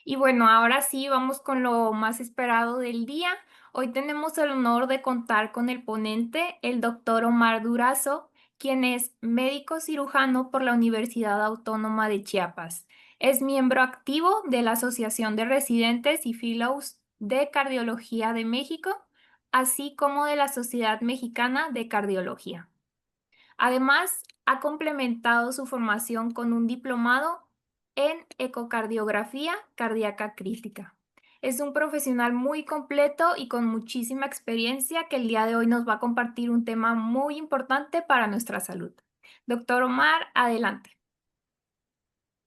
Y bueno, ahora sí vamos con lo más esperado del día. Hoy tenemos el honor de contar con el ponente, el doctor Omar Durazo, quien es médico cirujano por la Universidad Autónoma de Chiapas. Es miembro activo de la Asociación de Residentes y Fellows de Cardiología de México, así como de la Sociedad Mexicana de Cardiología. Además, ha complementado su formación con un diplomado en ecocardiografía cardíaca crítica. Es un profesional muy completo y con muchísima experiencia que el día de hoy nos va a compartir un tema muy importante para nuestra salud. Doctor Omar, adelante.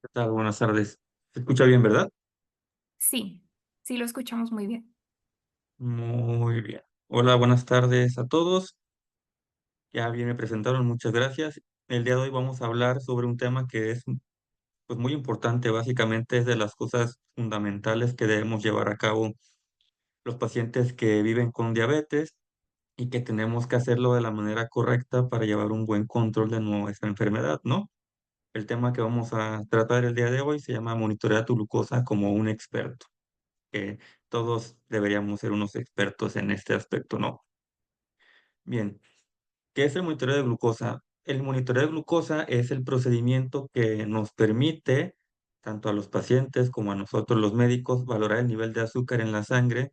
¿Qué tal? Buenas tardes. ¿Se escucha bien, verdad? Sí, sí lo escuchamos muy bien. Muy bien. Hola, buenas tardes a todos. Ya bien me presentaron, muchas gracias. El día de hoy vamos a hablar sobre un tema que es pues, muy importante. Básicamente es de las cosas fundamentales que debemos llevar a cabo los pacientes que viven con diabetes y que tenemos que hacerlo de la manera correcta para llevar un buen control de nuestra enfermedad, ¿no? El tema que vamos a tratar el día de hoy se llama monitorear tu glucosa como un experto, que todos deberíamos ser unos expertos en este aspecto, ¿no? Bien, ¿qué es el monitoreo de glucosa? El monitoreo de glucosa es el procedimiento que nos permite, tanto a los pacientes como a nosotros los médicos, valorar el nivel de azúcar en la sangre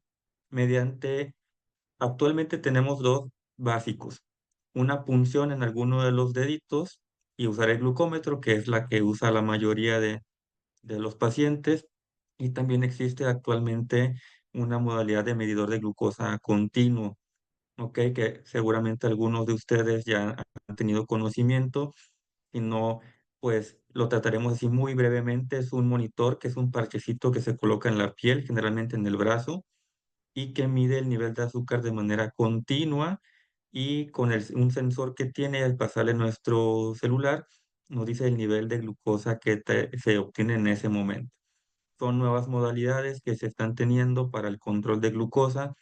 mediante, actualmente tenemos dos básicos, una punción en alguno de los deditos y usar el glucómetro, que es la que usa la mayoría de los pacientes, y también existe actualmente una modalidad de medidor de glucosa continuo, ¿ok? Que seguramente algunos de ustedes ya han tenido conocimiento, y no, pues lo trataremos así muy brevemente. Es un monitor que es un parchecito que se coloca en la piel, generalmente en el brazo, y que mide el nivel de azúcar de manera continua y con un sensor que tiene al pasarle nuestro celular, nos dice el nivel de glucosa que se obtiene en ese momento. Son nuevas modalidades que se están teniendo para el control de glucosa.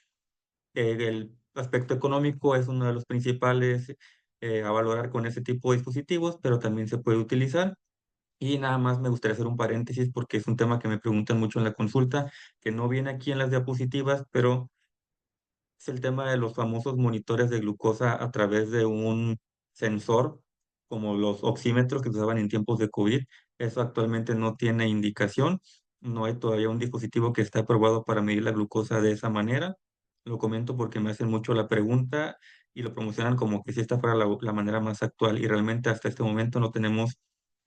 El aspecto económico es uno de los principales a valorar con ese tipo de dispositivos, pero también se puede utilizar. Y nada más me gustaría hacer un paréntesis porque es un tema que me preguntan mucho en la consulta, que no viene aquí en las diapositivas, pero es el tema de los famosos monitores de glucosa a través de un sensor, como los oxímetros que se usaban en tiempos de COVID. Eso actualmente no tiene indicación. No hay todavía un dispositivo que esté aprobado para medir la glucosa de esa manera. Lo comento porque me hacen mucho la pregunta y lo promocionan como que si esta fuera la manera más actual, y realmente hasta este momento no tenemos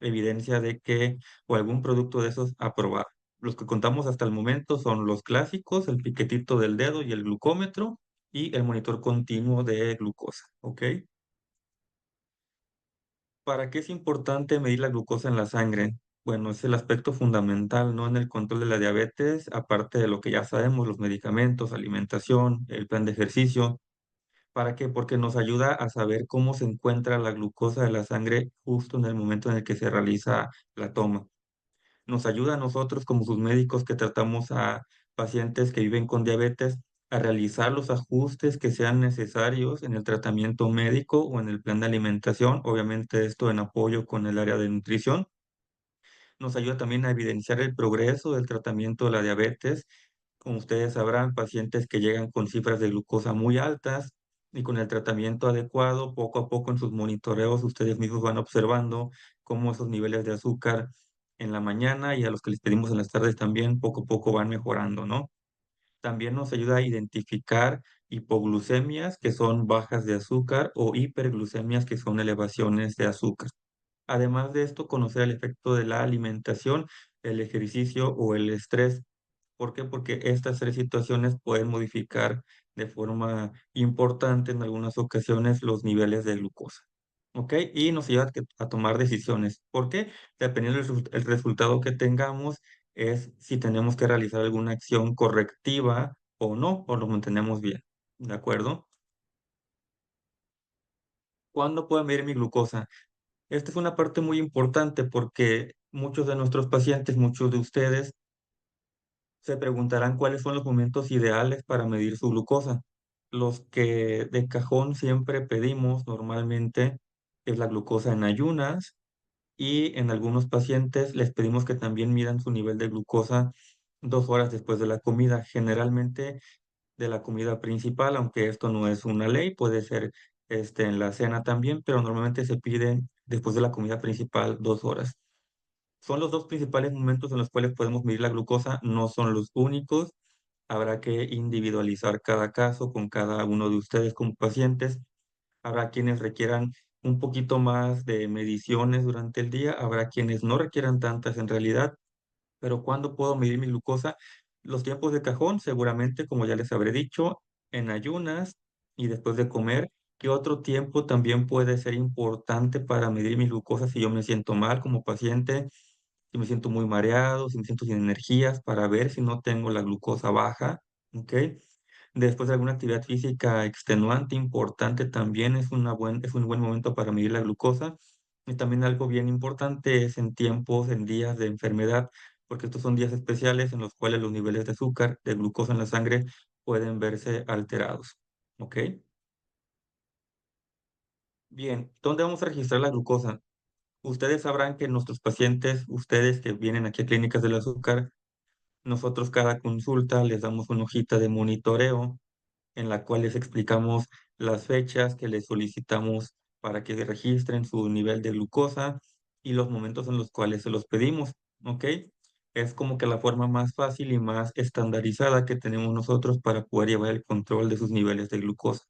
evidencia de que o algún producto de esos aprobado. Los que contamos hasta el momento son los clásicos, el piquetito del dedo y el glucómetro, y el monitor continuo de glucosa, ¿ok? ¿Para qué es importante medir la glucosa en la sangre? Bueno, es el aspecto fundamental, ¿no? En el control de la diabetes, aparte de lo que ya sabemos, los medicamentos, alimentación, el plan de ejercicio. ¿Para qué? Porque nos ayuda a saber cómo se encuentra la glucosa de la sangre justo en el momento en el que se realiza la toma. Nos ayuda a nosotros como sus médicos que tratamos a pacientes que viven con diabetes a realizar los ajustes que sean necesarios en el tratamiento médico o en el plan de alimentación, obviamente esto en apoyo con el área de nutrición. Nos ayuda también a evidenciar el progreso del tratamiento de la diabetes. Como ustedes sabrán, pacientes que llegan con cifras de glucosa muy altas y con el tratamiento adecuado, poco a poco en sus monitoreos, ustedes mismos van observando cómo esos niveles de azúcar en la mañana y a los que les pedimos en las tardes también, poco a poco van mejorando, ¿no? También nos ayuda a identificar hipoglucemias, que son bajas de azúcar, o hiperglucemias, que son elevaciones de azúcar. Además de esto, conocer el efecto de la alimentación, el ejercicio o el estrés. ¿Por qué? Porque estas tres situaciones pueden modificar de forma importante en algunas ocasiones los niveles de glucosa. ¿Ok? Y nos ayuda a tomar decisiones. ¿Por qué? Dependiendo del resultado que tengamos, es si tenemos que realizar alguna acción correctiva o no, o lo mantenemos bien. ¿De acuerdo? ¿Cuándo puedo medir mi glucosa? Esta es una parte muy importante porque muchos de nuestros pacientes, muchos de ustedes, se preguntarán cuáles son los momentos ideales para medir su glucosa. Los que de cajón siempre pedimos normalmente es la glucosa en ayunas, y en algunos pacientes les pedimos que también midan su nivel de glucosa 2 horas después de la comida, generalmente de la comida principal, aunque esto no es una ley, puede ser en la cena también, pero normalmente se pide después de la comida principal 2 horas. Son los dos principales momentos en los cuales podemos medir la glucosa, no son los únicos. Habrá que individualizar cada caso con cada uno de ustedes como pacientes. Habrá quienes requieran un poquito más de mediciones durante el día, habrá quienes no requieran tantas en realidad, pero ¿cuándo puedo medir mi glucosa? Los tiempos de cajón, seguramente, como ya les habré dicho, en ayunas y después de comer. ¿Qué otro tiempo también puede ser importante para medir mi glucosa si yo me siento mal como paciente, si me siento muy mareado, si me siento sin energías, para ver si no tengo la glucosa baja? ¿Ok? Después de alguna actividad física extenuante, importante, también es un buen momento para medir la glucosa. Y también algo bien importante es en tiempos, en días de enfermedad, porque estos son días especiales en los cuales los niveles de azúcar, de glucosa en la sangre pueden verse alterados. ¿Ok? Bien, ¿dónde vamos a registrar la glucosa? Ustedes sabrán que nuestros pacientes, ustedes que vienen aquí a Clínicas del Azúcar, nosotros cada consulta les damos una hojita de monitoreo en la cual les explicamos las fechas que les solicitamos para que registren su nivel de glucosa y los momentos en los cuales se los pedimos, ¿ok? Es como que la forma más fácil y más estandarizada que tenemos nosotros para poder llevar el control de sus niveles de glucosa.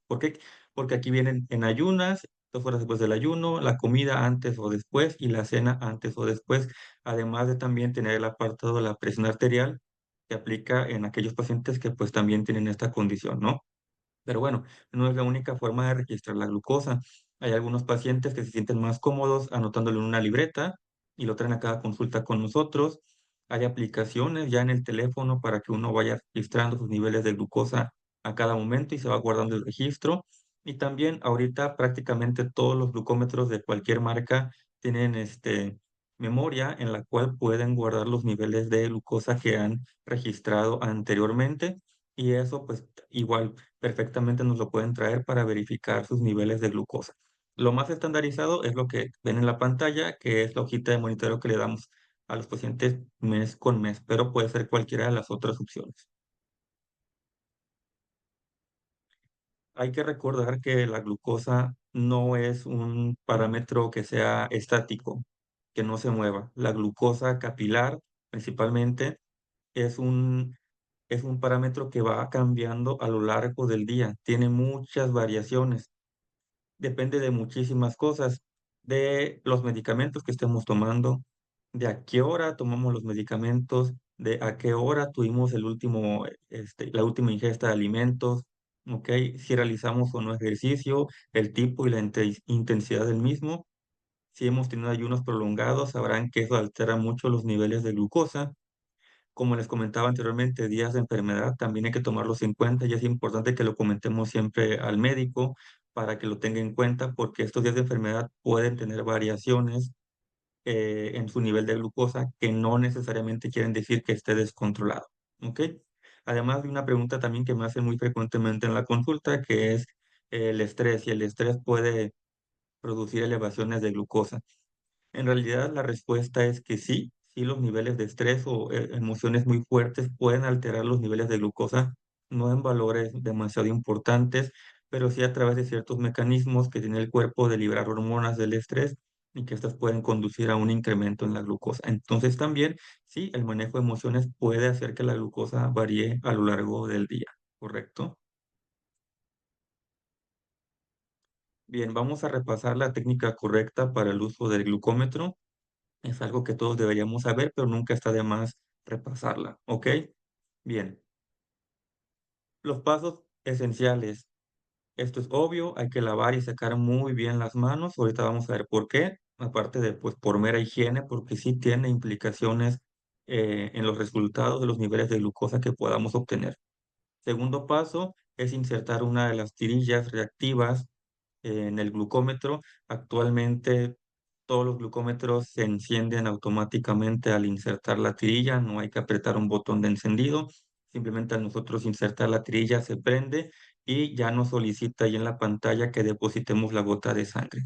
¿Por qué? Porque aquí vienen en ayunas, 2 horas después del ayuno, la comida antes o después y la cena antes o después, además de también tener el apartado de la presión arterial que aplica en aquellos pacientes que pues también tienen esta condición, ¿no? Pero bueno, no es la única forma de registrar la glucosa. Hay algunos pacientes que se sienten más cómodos anotándolo en una libreta y lo traen a cada consulta con nosotros. Hay aplicaciones ya en el teléfono para que uno vaya registrando sus niveles de glucosa a cada momento y se va guardando el registro. Y también ahorita prácticamente todos los glucómetros de cualquier marca tienen memoria en la cual pueden guardar los niveles de glucosa que han registrado anteriormente. Y eso pues igual perfectamente nos lo pueden traer para verificar sus niveles de glucosa. Lo más estandarizado es lo que ven en la pantalla, que es la hojita de monitoreo que le damos a los pacientes mes con mes, pero puede ser cualquiera de las otras opciones. Hay que recordar que la glucosa no es un parámetro que sea estático, que no se mueva. La glucosa capilar, principalmente, es es un parámetro que va cambiando a lo largo del día. Tiene muchas variaciones. Depende de muchísimas cosas, de los medicamentos que estemos tomando, de a qué hora tomamos los medicamentos, de a qué hora tuvimos la última ingesta de alimentos, ¿ok? Si realizamos o no ejercicio, el tipo y la intensidad del mismo. Si hemos tenido ayunos prolongados, sabrán que eso altera mucho los niveles de glucosa. Como les comentaba anteriormente, días de enfermedad también hay que tomarlos en cuenta y es importante que lo comentemos siempre al médico para que lo tenga en cuenta porque estos días de enfermedad pueden tener variaciones en su nivel de glucosa que no necesariamente quieren decir que esté descontrolado. ¿Ok? Además de una pregunta también que me hacen muy frecuentemente en la consulta, que es el estrés, y el estrés puede producir elevaciones de glucosa. En realidad, la respuesta es que sí, sí los niveles de estrés o emociones muy fuertes pueden alterar los niveles de glucosa, no en valores demasiado importantes, pero sí a través de ciertos mecanismos que tiene el cuerpo de liberar hormonas del estrés y que estas pueden conducir a un incremento en la glucosa. Entonces también, sí, el manejo de emociones puede hacer que la glucosa varíe a lo largo del día, ¿correcto? Bien, vamos a repasar la técnica correcta para el uso del glucómetro. Es algo que todos deberíamos saber, pero nunca está de más repasarla, ¿ok? Bien, los pasos esenciales. Esto es obvio, hay que lavar y secar muy bien las manos. Ahorita vamos a ver por qué, aparte de pues por mera higiene, porque sí tiene implicaciones en los resultados de los niveles de glucosa que podamos obtener. Segundo paso es insertar una de las tirillas reactivas en el glucómetro. Actualmente todos los glucómetros se encienden automáticamente al insertar la tirilla, no hay que apretar un botón de encendido, simplemente al nosotros insertar la tirilla se prende y ya nos solicita ahí en la pantalla que depositemos la gota de sangre.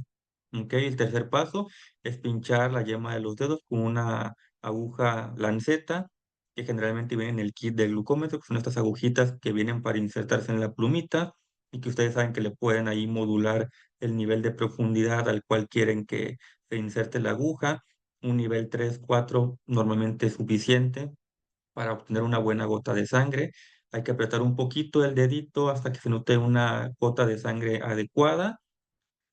¿Ok? El tercer paso es pinchar la yema de los dedos con una aguja lanceta que generalmente vienen en el kit del glucómetro, que son estas agujitas que vienen para insertarse en la plumita y que ustedes saben que le pueden ahí modular el nivel de profundidad al cual quieren que se inserte la aguja. Un nivel 3 4 normalmente es suficiente para obtener una buena gota de sangre. Hay que apretar un poquito el dedito hasta que se note una gota de sangre adecuada,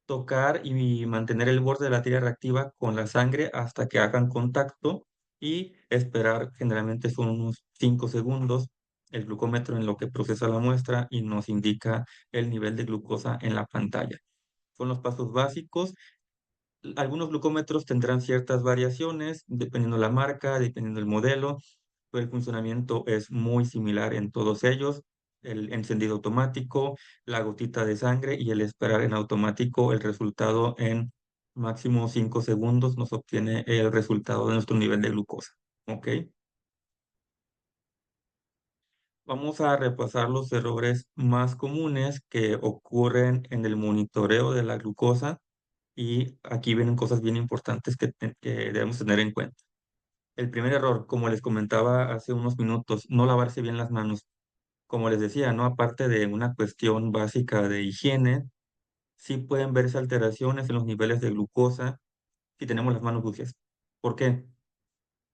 tocar y mantener el borde de la tira reactiva con la sangre hasta que hagan contacto y esperar, generalmente son unos 5 segundos, el glucómetro en lo que procesa la muestra y nos indica el nivel de glucosa en la pantalla. Son los pasos básicos. Algunos glucómetros tendrán ciertas variaciones, dependiendo la marca, dependiendo el modelo, pero el funcionamiento es muy similar en todos ellos. El encendido automático, la gotita de sangre y el esperar en automático el resultado en máximo 5 segundos nos obtiene el resultado de nuestro nivel de glucosa. ¿Ok? Vamos a repasar los errores más comunes que ocurren en el monitoreo de la glucosa y aquí vienen cosas bien importantes que debemos tener en cuenta. El primer error, como les comentaba hace unos minutos, no lavarse bien las manos. Como les decía, ¿no? Aparte de una cuestión básica de higiene, sí pueden verse alteraciones en los niveles de glucosa si tenemos las manos sucias. ¿Por qué?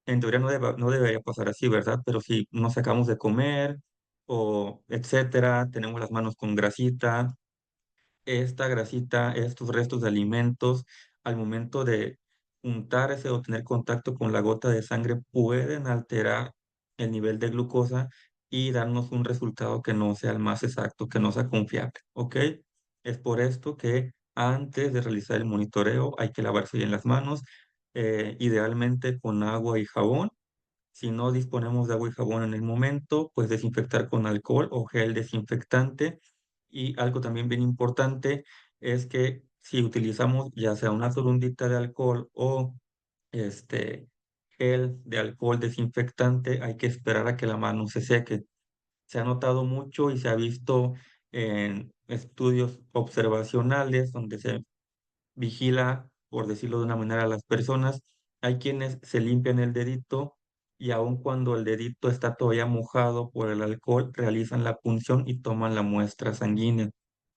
En teoría no debería pasar así, ¿verdad? Pero si nos sacamos de comer o etcétera, tenemos las manos con grasita, esta grasita, estos restos de alimentos, al momento de untarse o tener contacto con la gota de sangre, pueden alterar el nivel de glucosa y darnos un resultado que no sea el más exacto, que no sea confiable, ¿ok? Es por esto que antes de realizar el monitoreo hay que lavarse bien las manos, idealmente con agua y jabón. Si no disponemos de agua y jabón en el momento, pues desinfectar con alcohol o gel desinfectante. Y algo también bien importante es que si utilizamos ya sea una torundita de alcohol o este gel de alcohol desinfectante, hay que esperar a que la mano se seque. Se ha notado mucho y se ha visto en estudios observacionales donde se vigila, por decirlo de una manera, a las personas. Hay quienes se limpian el dedito y aun cuando el dedito está todavía mojado por el alcohol, realizan la punción y toman la muestra sanguínea.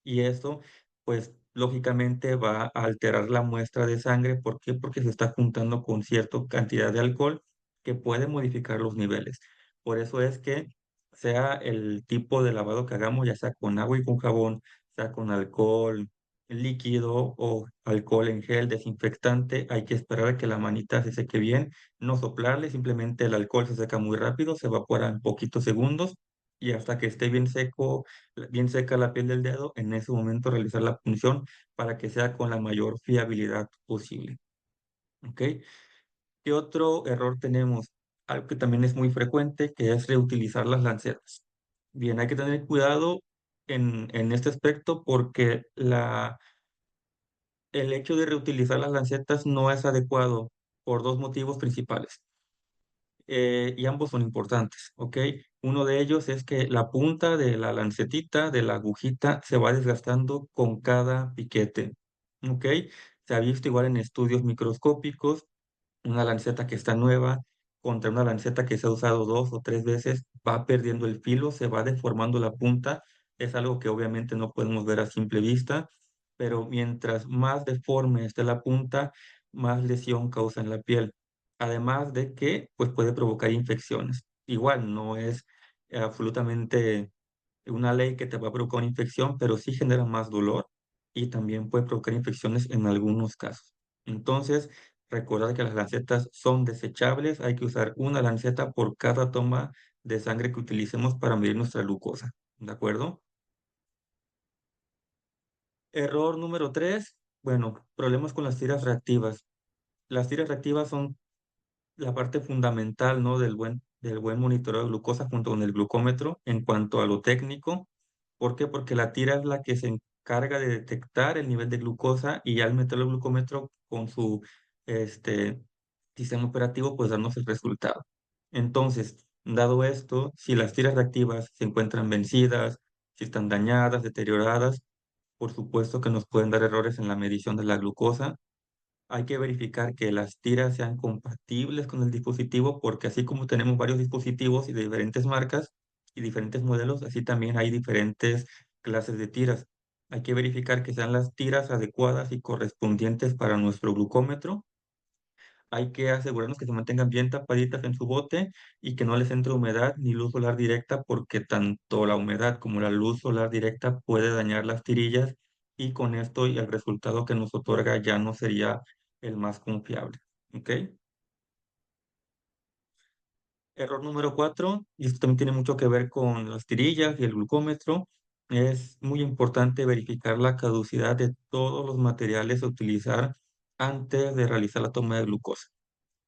Y eso, pues, lógicamente va a alterar la muestra de sangre. ¿Por qué? Porque se está juntando con cierta cantidad de alcohol que puede modificar los niveles. Por eso es que sea el tipo de lavado que hagamos, ya sea con agua y con jabón, sea con alcohol, líquido o alcohol en gel, desinfectante, hay que esperar a que la manita se seque bien, no soplarle, simplemente el alcohol se seca muy rápido, se evapora en poquitos segundos y hasta que esté bien seco, bien seca la piel del dedo, en ese momento realizar la punción para que sea con la mayor fiabilidad posible. ¿Ok? ¿Qué otro error tenemos? Algo que también es muy frecuente, que es reutilizar las lancetas. Bien, hay que tener cuidado en este aspecto porque el hecho de reutilizar las lancetas no es adecuado por dos motivos principales, y ambos son importantes, ¿ok? Uno de ellos es que la punta de la lancetita, de la agujita, se va desgastando con cada piquete, ¿ok? Se ha visto igual en estudios microscópicos una lanceta que está nueva contra una lanceta que se ha usado 2 o 3 veces, va perdiendo el filo, se va deformando la punta. Es algo que obviamente no podemos ver a simple vista, pero mientras más deforme esté la punta, más lesión causa en la piel. Además de que pues, puede provocar infecciones. Igual, no es absolutamente una ley que te va a provocar una infección, pero sí genera más dolor y también puede provocar infecciones en algunos casos. Entonces, recordar que las lancetas son desechables, hay que usar una lanceta por cada toma de sangre que utilicemos para medir nuestra glucosa, ¿de acuerdo? Error número 3, bueno, problemas con las tiras reactivas. Las tiras reactivas son la parte fundamental, ¿no? del buen monitoreo de glucosa junto con el glucómetro en cuanto a lo técnico. ¿Por qué? Porque la tira es la que se encarga de detectar el nivel de glucosa y al meterlo el glucómetro con su este, sistema operativo, pues darnos el resultado. Entonces, dado esto, si las tiras reactivas se encuentran vencidas, si están dañadas, deterioradas, por supuesto que nos pueden dar errores en la medición de la glucosa Hay que verificar que las tiras sean compatibles con el dispositivo, porque así como tenemos varios dispositivos y de diferentes marcas y diferentes modelos, así también hay diferentes clases de tiras. Hay que verificar que sean las tiras adecuadas y correspondientes para nuestro glucómetro. Hay que asegurarnos que se mantengan bien tapaditas en su bote y que no les entre humedad ni luz solar directa, porque tanto la humedad como la luz solar directa puede dañar las tirillas, y con esto y el resultado que nos otorga ya no sería el más confiable. ¿Ok? Error número 4, y esto también tiene mucho que ver con las tirillas y el glucómetro. Es muy importante verificar la caducidad de todos los materiales a utilizar antes de realizar la toma de glucosa.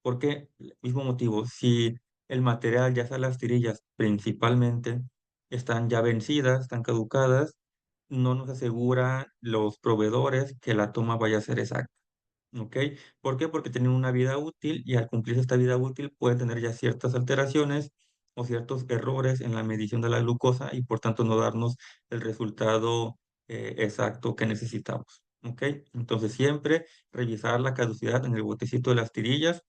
Porque, mismo motivo, si el material, ya sea las tirillas principalmente, están ya vencidas, están caducadas, no nos asegura los proveedores que la toma vaya a ser exacta. ¿Ok? ¿Por qué? Porque tienen una vida útil, y al cumplirse esta vida útil puede tener ya ciertas alteraciones o ciertos errores en la medición de la glucosa, y por tanto no darnos el resultado exacto que necesitamos. ¿Ok? Entonces siempre revisar la caducidad en el botecito de las tirillas.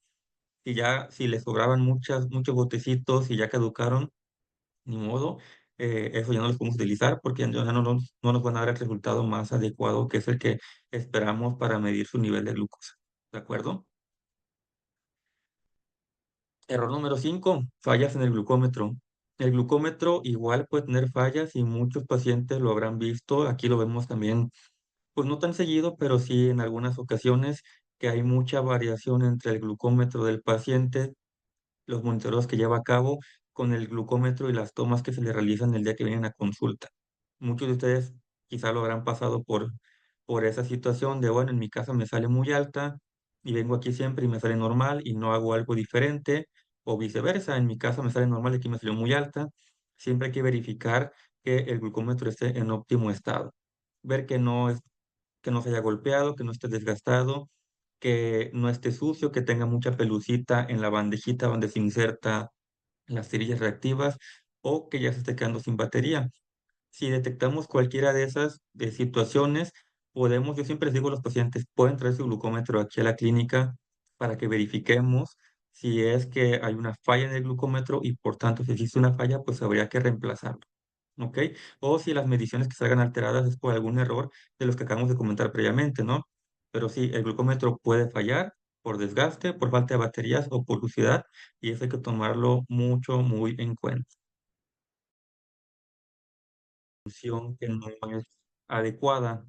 Si les sobraban muchos botecitos y ya caducaron, ni modo, eso ya no los podemos utilizar, porque ya no nos van a dar el resultado más adecuado, que es el que esperamos para medir su nivel de glucosa. ¿De acuerdo? Error número 5, fallas en el glucómetro. El glucómetro igual puede tener fallas, y muchos pacientes lo habrán visto. Aquí lo vemos también, pues no tan seguido, pero sí en algunas ocasiones, que hay mucha variación entre el glucómetro del paciente, los monitoreos que lleva a cabo, con el glucómetro y las tomas que se le realizan el día que vienen a consulta. Muchos de ustedes quizá lo habrán pasado por esa situación de, bueno, en mi casa me sale muy alta y vengo aquí siempre y me sale normal y no hago algo diferente, o viceversa, en mi casa me sale normal y aquí me salió muy alta. Siempre hay que verificar que el glucómetro esté en óptimo estado. Ver que no se haya golpeado, que no esté desgastado, que no esté sucio, que tenga mucha pelucita en la bandejita donde se inserta las cerillas reactivas, o que ya se esté quedando sin batería. Si detectamos cualquiera de esas situaciones, yo siempre les digo a los pacientes, pueden traer su glucómetro aquí a la clínica para que verifiquemos si es que hay una falla en el glucómetro, y por tanto, si existe una falla, pues habría que reemplazarlo. ¿Ok? O si las mediciones que salgan alteradas es por algún error de los que acabamos de comentar previamente, ¿no? Pero sí, el glucómetro puede fallar por desgaste, por falta de baterías o por suciedad, y eso hay que tomarlo mucho, muy en cuenta. Función que no es adecuada,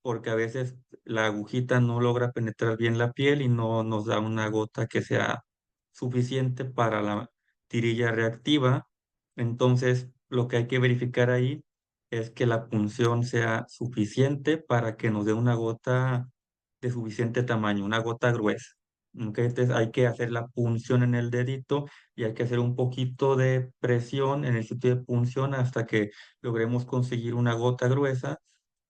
porque a veces la agujita no logra penetrar bien la piel y no nos da una gota que sea suficiente para la tirilla reactiva. Entonces, lo que hay que verificar ahí es que la punción sea suficiente para que nos dé una gota de suficiente tamaño, una gota gruesa. ¿Ok? Entonces hay que hacer la punción en el dedito, y hay que hacer un poquito de presión en el sitio de punción hasta que logremos conseguir una gota gruesa,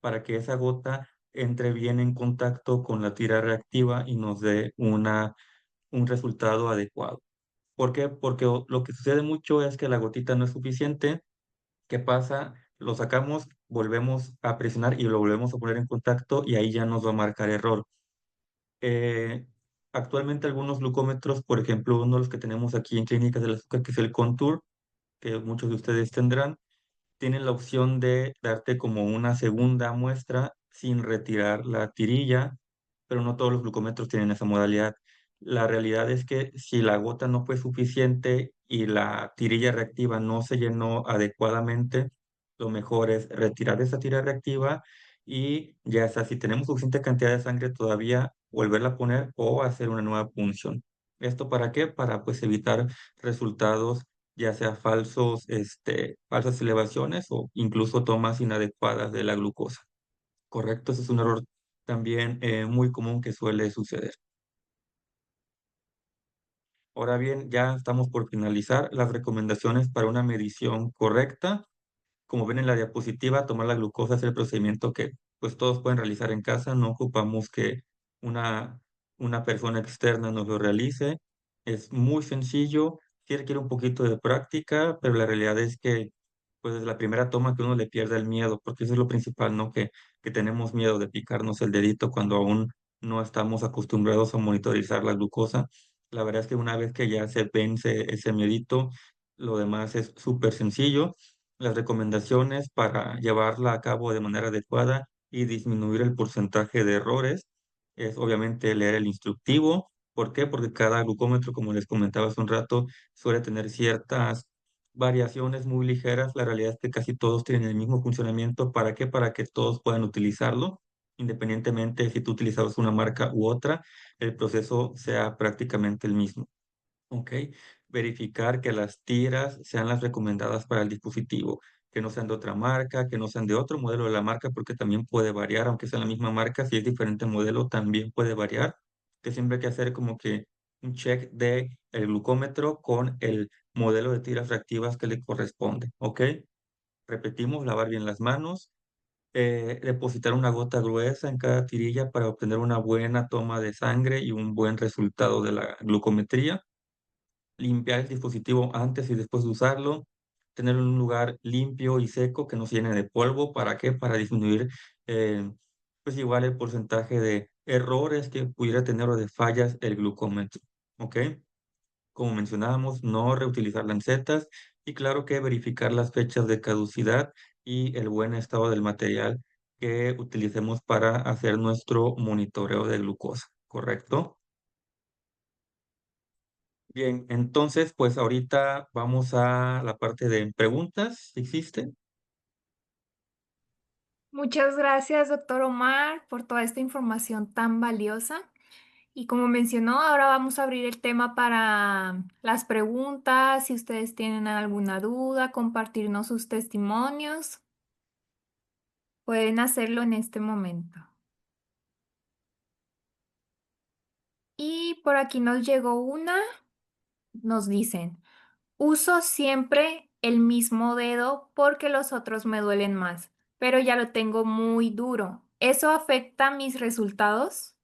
para que esa gota entre bien en contacto con la tira reactiva y nos dé un resultado adecuado. ¿Por qué? Porque lo que sucede mucho es que la gotita no es suficiente. ¿Qué pasa? Lo sacamos, volvemos a presionar y lo volvemos a poner en contacto, y ahí ya nos va a marcar error. Eh, Actualmente algunos glucómetros, por ejemplo, uno de los que tenemos aquí en Clínicas del Azúcar, que es el Contour, que muchos de ustedes tendrán, tienen la opción de darte como una segunda muestra sin retirar la tirilla, pero no todos los glucómetros tienen esa modalidad. La realidad es que si la gota no fue suficiente y la tirilla reactiva no se llenó adecuadamente, lo mejor es retirar esa tirilla reactiva, y ya sea, si tenemos suficiente cantidad de sangre todavía, volverla a poner o hacer una nueva punción. ¿Esto para qué? Para pues evitar resultados, ya sea falsas elevaciones o incluso tomas inadecuadas de la glucosa. ¿Correcto? Ese es un error también muy común que suele suceder. Ahora bien, ya estamos por finalizar las recomendaciones para una medición correcta. Como ven en la diapositiva, tomar la glucosa es el procedimiento que pues todos pueden realizar en casa. No ocupamos que una, una persona externa nos lo realice. Es muy sencillo, sí requiere un poquito de práctica, pero la realidad es que pues es la primera toma que uno le pierde el miedo, porque eso es lo principal, ¿no? Que tenemos miedo de picarnos el dedito cuando aún no estamos acostumbrados a monitorizar la glucosa. La verdad es que una vez que ya se vence ese miedito, lo demás es súper sencillo. Las recomendaciones para llevarla a cabo de manera adecuada y disminuir el porcentaje de errores es obviamente leer el instructivo. ¿Por qué? Porque cada glucómetro, como les comentaba hace un rato, suele tener ciertas variaciones muy ligeras. La realidad es que casi todos tienen el mismo funcionamiento. ¿Para qué? Para que todos puedan utilizarlo, independientemente si tú utilizabas una marca u otra, el proceso sea prácticamente el mismo. ¿Ok? Verificar que las tiras sean las recomendadas para el dispositivo, que no sean de otra marca, que no sean de otro modelo de la marca, porque también puede variar, aunque sea la misma marca, si es diferente modelo, también puede variar. Que siempre hay que hacer como que un check de el glucómetro con el modelo de tiras reactivas que le corresponde. ¿Ok? Repetimos, lavar bien las manos, depositar una gota gruesa en cada tirilla para obtener una buena toma de sangre y un buen resultado de la glucometría. Limpiar el dispositivo antes y después de usarlo, tenerlo en un lugar limpio y seco que no se llene de polvo. ¿Para qué? Para disminuir, eh, pues igual el porcentaje de errores que pudiera tener o de fallas el glucómetro. ¿Ok? Como mencionábamos, no reutilizar lancetas y claro que verificar las fechas de caducidad y el buen estado del material que utilicemos para hacer nuestro monitoreo de glucosa, ¿correcto? Bien, entonces, pues ahorita vamos a la parte de preguntas, si existen. Muchas gracias, doctor Omar, por toda esta información tan valiosa. Y como mencionó, ahora vamos a abrir el tema para las preguntas. Si ustedes tienen alguna duda, compartirnos sus testimonios, pueden hacerlo en este momento. Y por aquí nos llegó una, nos dicen, uso siempre el mismo dedo porque los otros me duelen más, pero ya lo tengo muy duro. ¿Eso afecta mis resultados?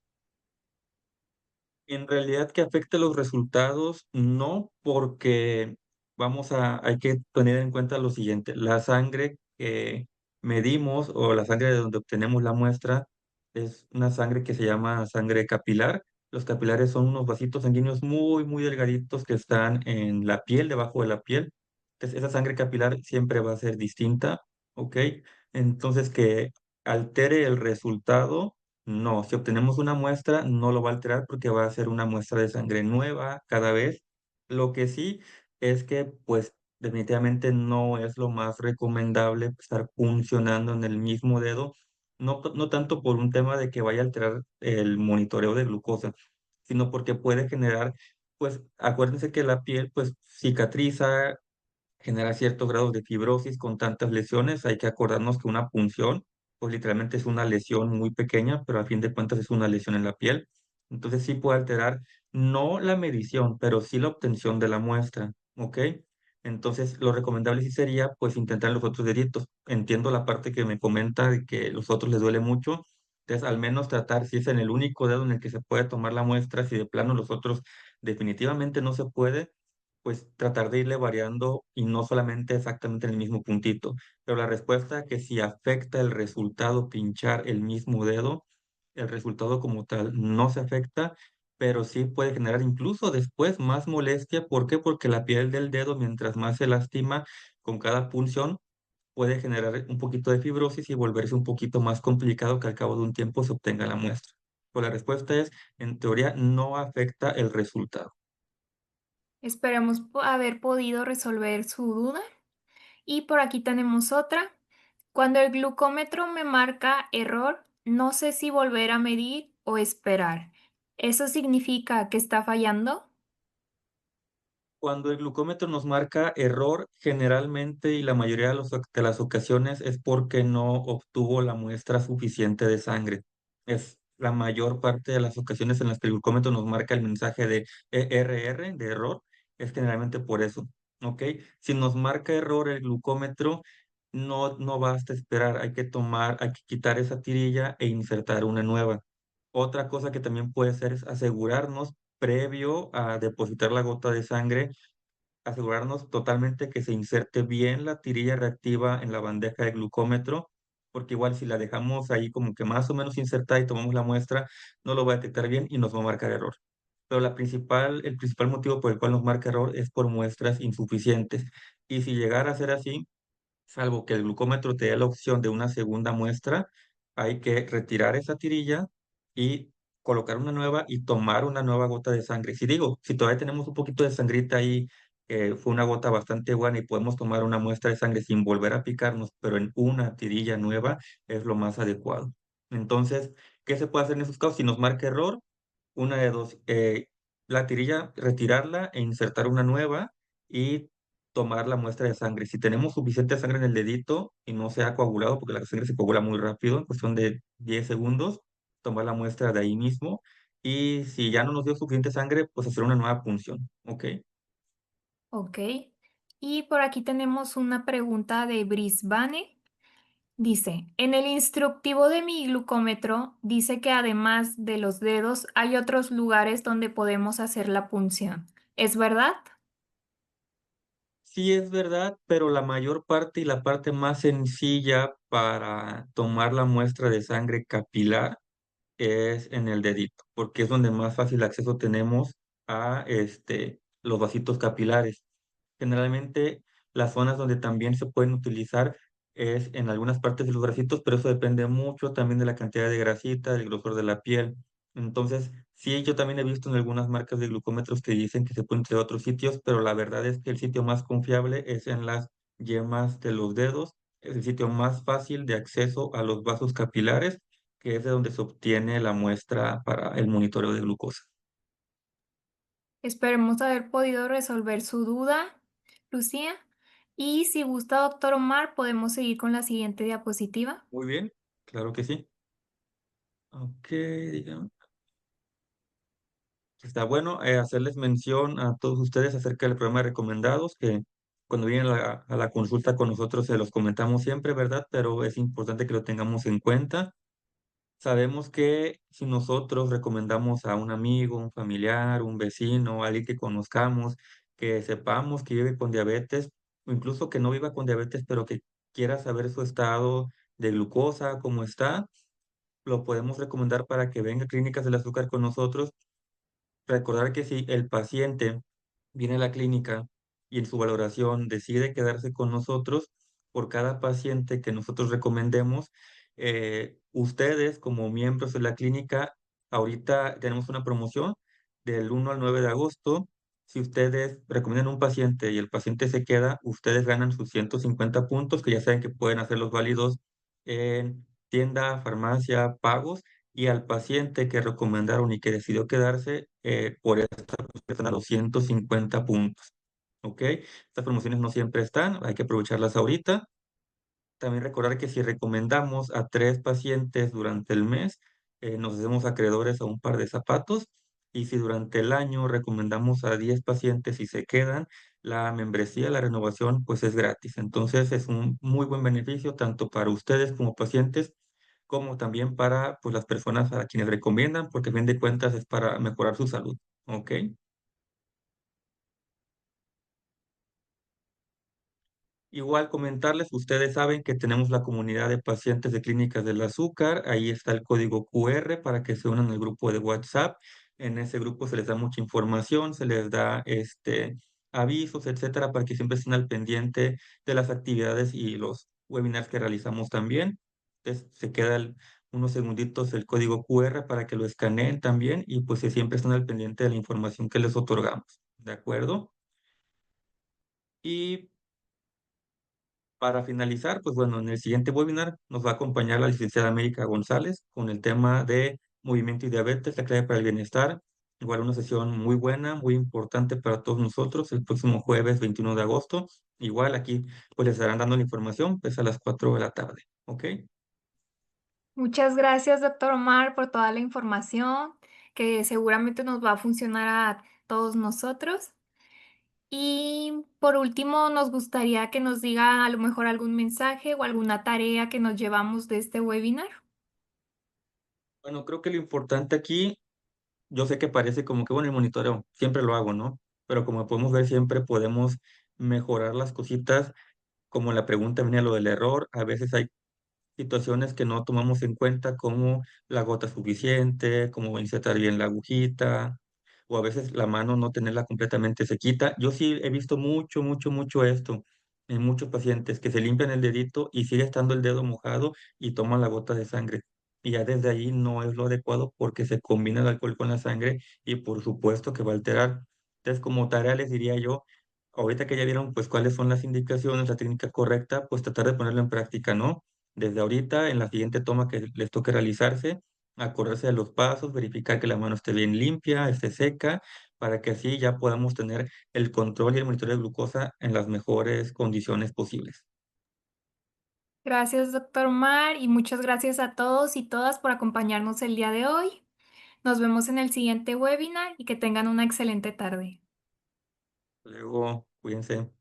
En realidad que afecte los resultados, no, porque hay que tener en cuenta lo siguiente, la sangre que medimos o la sangre de donde obtenemos la muestra es una sangre que se llama sangre capilar. Los capilares son unos vasitos sanguíneos muy, muy delgaditos que están en la piel, debajo de la piel. Entonces, esa sangre capilar siempre va a ser distinta, ¿ok? Entonces, que altere el resultado no, si obtenemos una muestra, no lo va a alterar porque va a ser una muestra de sangre nueva cada vez. Lo que sí es que, pues, definitivamente no es lo más recomendable estar funcionando en el mismo dedo, no tanto por un tema de que vaya a alterar el monitoreo de glucosa, sino porque puede generar, pues, acuérdense que la piel, pues, cicatriza, genera ciertos grados de fibrosis con tantas lesiones. Hay que acordarnos que una punción, pues literalmente es una lesión muy pequeña, pero a fin de cuentas es una lesión en la piel. Entonces sí puede alterar no la medición, pero sí la obtención de la muestra, ¿ok? Entonces lo recomendable sí sería pues intentar los otros deditos. Entiendo la parte que me comenta de que los otros les duele mucho. Entonces al menos tratar si es en el único dedo en el que se puede tomar la muestra, si de plano los otros definitivamente no se puede, pues tratar de irle variando y no solamente exactamente en el mismo puntito. Pero la respuesta que si afecta el resultado pinchar el mismo dedo, el resultado como tal no se afecta, pero sí puede generar incluso después más molestia. ¿Por qué? Porque la piel del dedo, mientras más se lastima con cada punción, puede generar un poquito de fibrosis y volverse un poquito más complicado que al cabo de un tiempo se obtenga la muestra. Pues la respuesta es, en teoría, no afecta el resultado. Esperemos haber podido resolver su duda. Y por aquí tenemos otra. Cuando el glucómetro me marca error, no sé si volver a medir o esperar. ¿Eso significa que está fallando? Cuando el glucómetro nos marca error, generalmente y la mayoría de, de las ocasiones es porque no obtuvo la muestra suficiente de sangre. Es la mayor parte de las ocasiones en las que el glucómetro nos marca el mensaje de ERR, de error, es generalmente por eso. ¿Ok? Si nos marca error el glucómetro, no basta esperar, hay que quitar esa tirilla e insertar una nueva. Otra cosa que también puede ser es asegurarnos previo a depositar la gota de sangre, asegurarnos totalmente que se inserte bien la tirilla reactiva en la bandeja de glucómetro porque igual si la dejamos ahí como que más o menos insertada y tomamos la muestra, no lo va a detectar bien y nos va a marcar error. Pero el principal motivo por el cual nos marca error es por muestras insuficientes. Y si llegara a ser así, salvo que el glucómetro te dé la opción de una segunda muestra, hay que retirar esa tirilla y colocar una nueva y tomar una nueva gota de sangre. Si todavía tenemos un poquito de sangrita ahí, fue una gota bastante buena y podemos tomar una muestra de sangre sin volver a picarnos, pero en una tirilla nueva es lo más adecuado. Entonces, ¿qué se puede hacer en esos casos? Si nos marca error, una de dos, la tirilla, retirarla e insertar una nueva y tomar la muestra de sangre. Si tenemos suficiente sangre en el dedito y no se ha coagulado, porque la sangre se coagula muy rápido, en cuestión de 10 segundos, tomar la muestra de ahí mismo. Y si ya no nos dio suficiente sangre, pues hacer una nueva punción. ¿Ok? Ok. Y por aquí tenemos una pregunta de Brisbane. Dice, en el instructivo de mi glucómetro dice que además de los dedos hay otros lugares donde podemos hacer la punción. ¿Es verdad? Sí es verdad, pero la mayor parte y la parte más sencilla para tomar la muestra de sangre capilar es en el dedito, porque es donde más fácil acceso tenemos a los vasitos capilares. Generalmente las zonas donde también se pueden utilizar es en algunas partes de los bracitos, pero eso depende mucho también de la cantidad de grasita, del grosor de la piel. Entonces, sí, yo también he visto en algunas marcas de glucómetros que dicen que se pueden utilizar otros sitios, pero la verdad es que el sitio más confiable es en las yemas de los dedos. Es el sitio más fácil de acceso a los vasos capilares, que es de donde se obtiene la muestra para el monitoreo de glucosa. Esperemos haber podido resolver su duda, Lucía. Y si gusta, doctor Omar, podemos seguir con la siguiente diapositiva. Muy bien, claro que sí. Ok, digamos. Está bueno hacerles mención a todos ustedes acerca del programa de recomendados, que cuando vienen a la consulta con nosotros se los comentamos siempre, ¿verdad? Pero es importante que lo tengamos en cuenta. Sabemos que si nosotros recomendamos a un amigo, un familiar, un vecino, alguien que conozcamos, que sepamos que vive con diabetes, o incluso que no viva con diabetes, pero que quiera saber su estado de glucosa, cómo está, lo podemos recomendar para que venga a Clínicas del Azúcar con nosotros. Recordar que si el paciente viene a la clínica y en su valoración decide quedarse con nosotros, por cada paciente que nosotros recomendemos, ustedes como miembros de la clínica, ahorita tenemos una promoción del 1 al 9 de agosto. Si ustedes recomiendan un paciente y el paciente se queda, ustedes ganan sus 150 puntos, que ya saben que pueden hacerlos válidos en tienda, farmacia, pagos, y al paciente que recomendaron y que decidió quedarse, por esta están a los 150 puntos. ¿Ok? Estas promociones no siempre están, hay que aprovecharlas ahorita. También recordar que si recomendamos a 3 pacientes durante el mes, nos hacemos acreedores a un par de zapatos. Y si durante el año recomendamos a 10 pacientes y se quedan, la membresía, la renovación, pues es gratis. Entonces es un muy buen beneficio tanto para ustedes como pacientes, como también para pues, las personas a quienes recomiendan, porque a fin de cuentas es para mejorar su salud. ¿Ok? Igual comentarles, ustedes saben que tenemos la comunidad de pacientes de clínicas del azúcar, ahí está el código QR para que se unan al grupo de WhatsApp. En ese grupo se les da mucha información, se les da avisos, etcétera, para que siempre estén al pendiente de las actividades y los webinars que realizamos también. Entonces, se queda unos segunditos el código QR para que lo escaneen también y pues que siempre estén al pendiente de la información que les otorgamos. ¿De acuerdo? Y para finalizar, pues bueno, en el siguiente webinar nos va a acompañar la licenciada América González con el tema de movimiento y diabetes, la clave para el bienestar. Igual una sesión muy buena, muy importante para todos nosotros el próximo jueves 21 de agosto. Igual aquí pues les estarán dando la información pues a las 4 de la tarde. ¿Ok? Muchas gracias, doctor Omar, por toda la información que seguramente nos va a funcionar a todos nosotros. Y por último, nos gustaría que nos diga a lo mejor algún mensaje o alguna tarea que nos llevamos de este webinar. Bueno, creo que lo importante aquí, yo sé que parece como que bueno, el monitoreo, siempre lo hago, ¿no? Pero como podemos ver, siempre podemos mejorar las cositas, como la pregunta venía lo del error, a veces hay situaciones que no tomamos en cuenta, como la gota suficiente, como insertar bien la agujita, o a veces la mano no tenerla completamente sequita. Yo sí he visto mucho, mucho, mucho esto en muchos pacientes que se limpian el dedito y sigue estando el dedo mojado y toman la gota de sangre. Y ya desde ahí no es lo adecuado porque se combina el alcohol con la sangre y por supuesto que va a alterar. Entonces, como tarea les diría yo, ahorita que ya vieron pues cuáles son las indicaciones, la técnica correcta, pues tratar de ponerlo en práctica, ¿no? Desde ahorita, en la siguiente toma que les toque realizarse, acordarse de los pasos, verificar que la mano esté bien limpia, esté seca, para que así ya podamos tener el control y el monitoreo de glucosa en las mejores condiciones posibles. Gracias, doctor Omar, y muchas gracias a todos y todas por acompañarnos el día de hoy. Nos vemos en el siguiente webinar y que tengan una excelente tarde. Luego, cuídense.